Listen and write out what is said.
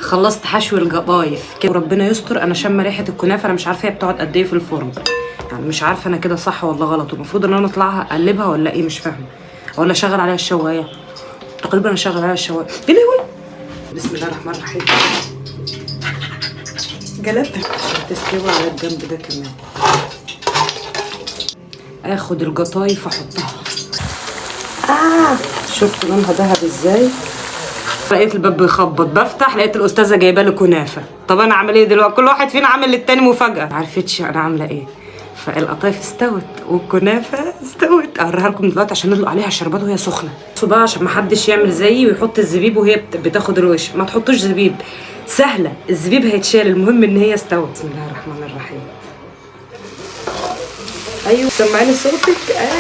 خلصت حشو القطايف كده وربنا يستر. انا شامه ريحه الكنافه، انا مش عارفه هي بتقعد قد ايه في الفرن، يعني مش عارفه انا كده صح ولا غلط. المفروض ان انا اطلعها اقلبها ولا ايه، مش فاهمه. ولا اشغل عليها الشوايه؟ تقريبا اشغل عليها الشوايه. ايه ده؟ بسم الله الرحمن الرحيم. جلبت عشان تستوي على الجنب ده كمان. اخد القطايف احطها. شفت لونها ذهبي ازاي؟ لقيت الباب بيخبط، بفتح لقيت الاستاذه جايبه لي كنافه. طب انا اعمل ايه دلوقتي؟ كل واحد فينا عامل للتاني مفاجاه، ما عرفتش انا عامله ايه. فالقطايف استوت والكنافه استوت. اوريها لكم دلوقتي عشان ندلق عليها شربات وهي سخنه. بصوا بقى عشان ما حدش يعمل زيي ويحط الزبيب وهي بتاخد الوش. ما تحطوش زبيب، سهله، الزبيب هيتشال، المهم ان هي استوت. بسم الله الرحمن الرحيم. ايوه سمعيني صوتك.